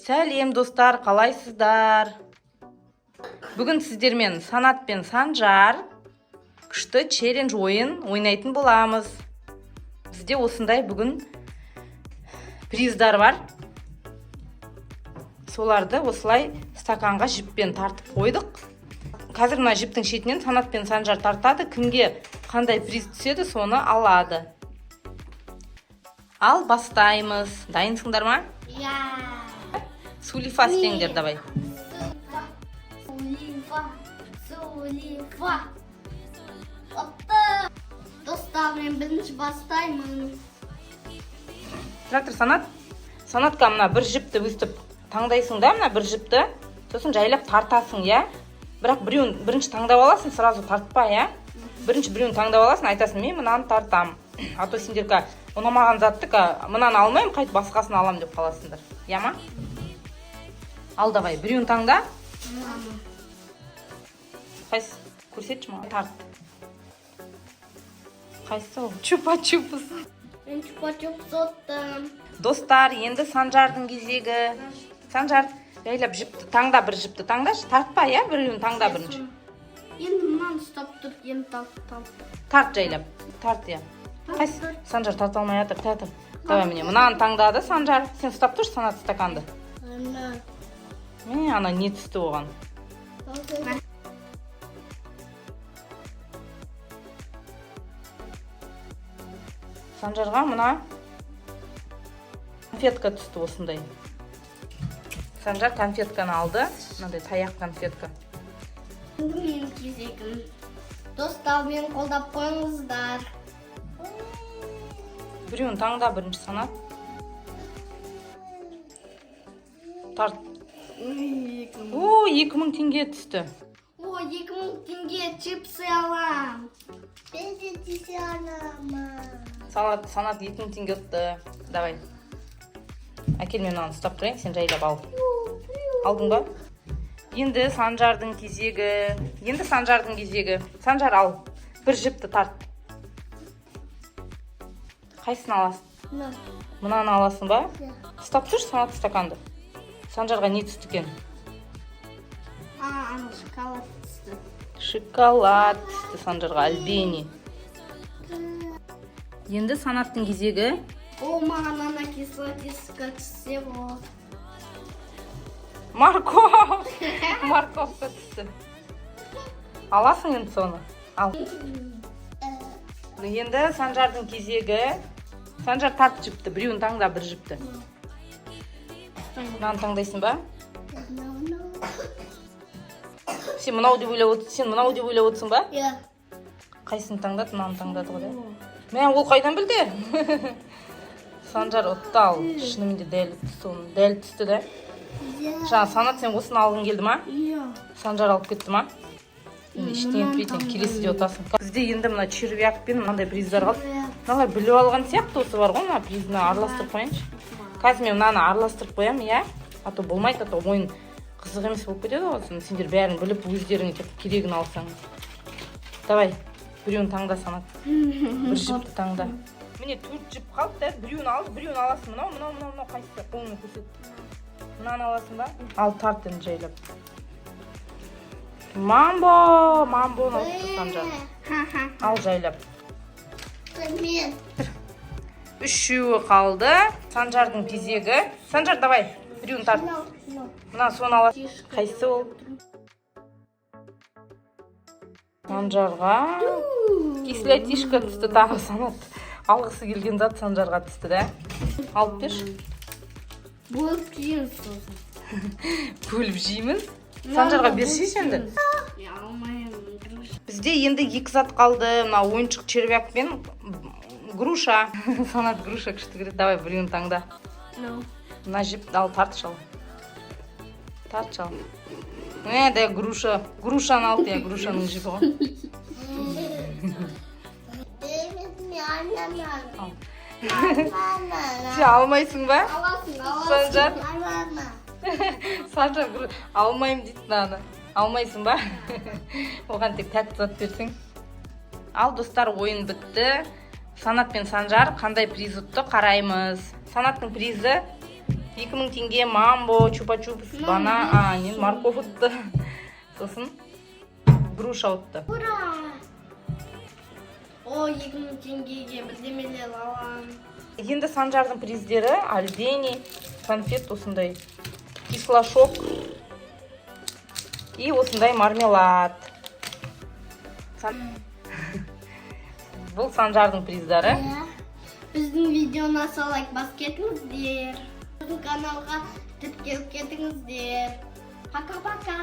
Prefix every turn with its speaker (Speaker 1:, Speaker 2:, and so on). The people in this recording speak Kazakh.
Speaker 1: Сәлем достар, қалайсыздар? Бүгін сіздермен Санат пен Санжар күшті челлендж ойын ойнайтын боламыз. Бізде осындай бүгін приздар бар. Соларды осылай стаканға жіппен тартып қойдық. Қазір мына жіптің шетінен Санат пен Санжар тартады. Кімге қандай приз түседі, соны алады. Ал бастаймыз. Дайынсыңдар ма? Сулифа істеңдер, давай.
Speaker 2: Сулифа. Достар, мен бірінші бастаймын.
Speaker 1: Тұр, Санатқа мына бір жіпті өстіп таңдайсың да, мына бір жіпті. Сосын жайлап тартасың, я? Бірақ бірінші таңдап аласың, сразу тартпа, я? Бірінші біреуін таңдап аласың, айтасың, мен мынаны тартам. А то сендерге ұнамаған затты, мынаны алмаймын, қайт басқасын алам деп қаласыңдар. Я ма? Ал давай, біреуін таңда. Қайсы? Көрсетші ма? Тарт. Қайсы ол? Чупа-чупс.
Speaker 2: Мен чупа-чупс оттым.
Speaker 1: Достар, енді Санжардың кезегі. Санжар, жайлап жіпті таңда, бір жіпті таңдашы. Тартпа, я? Біреуін таңда бірінші.
Speaker 2: Енді мынаны ұстап тұр, енді тарт.
Speaker 1: Тарт жайлап. Тарт, я. Қайсы? Санжар тарта алмай атыр, тәтір. Давай міне, мынаны таңдады Санжар. Сен ұстап тұршы Санат стаканды. Ана не түсті оған? Санжарға мына конфетка түсті осындай. Санжар конфетканы алды. Мынандай таяқ конфетка.
Speaker 2: Енді менің кезегім. Достар, мені қолдап қойыңыздар.
Speaker 1: Біреуін таңда бірінші Санат. Тарт. 2000 теңге түсті.
Speaker 2: 2000 теңге чипсы алам. Мен де чипсы аламын.
Speaker 1: Санат 2000 теңге ұтты. Давай. Әкел, мен оны ұстап тұрайын, сен жайлап ал. Алдың ба? Енді Санжардың кезегі. Санжар ал. Бір жіпті тарт. Қайсыны аласың? Мынаны аласың ба? Ұстап тұршы Санат стаканды. Санжарға не түсті екен?
Speaker 2: Ана шоколад түсті.
Speaker 1: Шоколад түсті Санжарға, альбени. Енді Санаттың кезегі.
Speaker 2: О, маған ана кислотиска түссе бол.
Speaker 1: Морковка түсті. Аласың енді соны? Ал. Енді Санжардың кезегі. Санжар тарт жіпті, біреуін таңда, бір жіпті. Мынаны таңдайсың ба? Сен мынау деп ойлап отырсың ба?
Speaker 2: Иә.
Speaker 1: Қайсыны таңдады, мынаны таңдады ғой. Мен ол қайдан білді? Санжар ұтты ал. Шынымен де дәл түсті да. Жаңа Санат, сен осыны алғың келді ма?
Speaker 2: Иә.
Speaker 1: Санжар алып кетті ма? Ештеңе етпейтін, келесіде отасың. Бізде енді мына червяк пен мынандай приздар қалды. Мыналар біліп алған сияқты осы бар ғой, мына призны араластырып қояйыншы. Қазір мен мынаны араластырып қоям, иә? А то болмайды, а то ойын қызық емес болып кетеді ғой. Сендер бәрін біліп, өздеріңе тек керегін алсаңыз. Давай, біреуін таңда Санат. Бір жіпті таңда. Міне 4 жіп қалды да, біреуін алды, біреуін аласың. Мынау қайсысы? Қолыңмен көрсет. Мынаны аласың ба? Ал тарт енді жайлап. Мамбоны алыпты Санжар. Ал жайлап.
Speaker 2: Мен.
Speaker 1: Үшеуі қалды. Санжардың кезегі. Санжар, давай, біреуін тарт. Мына соны аласың. Қайсы ол? Санжарға кислотишка түсті тағы Санат. Алғысы келген зат Санжарға түсті да. Алып берші.
Speaker 2: Бөліп жейміз сосын.
Speaker 1: Бөліп жейміз? Санжарға бершейші енді.
Speaker 2: Алмаймын.
Speaker 1: Бізде енді 2 зат қалды. Мына ойыншық червяк пен груша. Санат груша күшті көреді. Давай біреуін таңда. Мына жіпті ал, тарт шал. Тарт шал. Да, груша. Грушаны алды, я грушаның жібі ғой. Сен алмайсың ба? Санжар? Санжар алмайым дейді наны. Алмайсың ба? Оған тек тәтті зат берсең. Ал достар, ойын бітті. Санат пен Санжар қандай приз ұтты қараймыз. Санаттың призі 2000 теңге мамбо, чупа-чупс, морковь ұтты. Сосын груша ұтты.
Speaker 2: Ура! О, 2000 теңгеге бірдемелер алам.
Speaker 1: Енді Санжардың приздері альбени, конфет осындай, кислошок и осындай мармелад. Бұл Санжардың приздары.
Speaker 2: Біздің видеоны лайк басып кетіңіздер. Біздің каналға тіркеліп кетіңіздер. Пока-пока.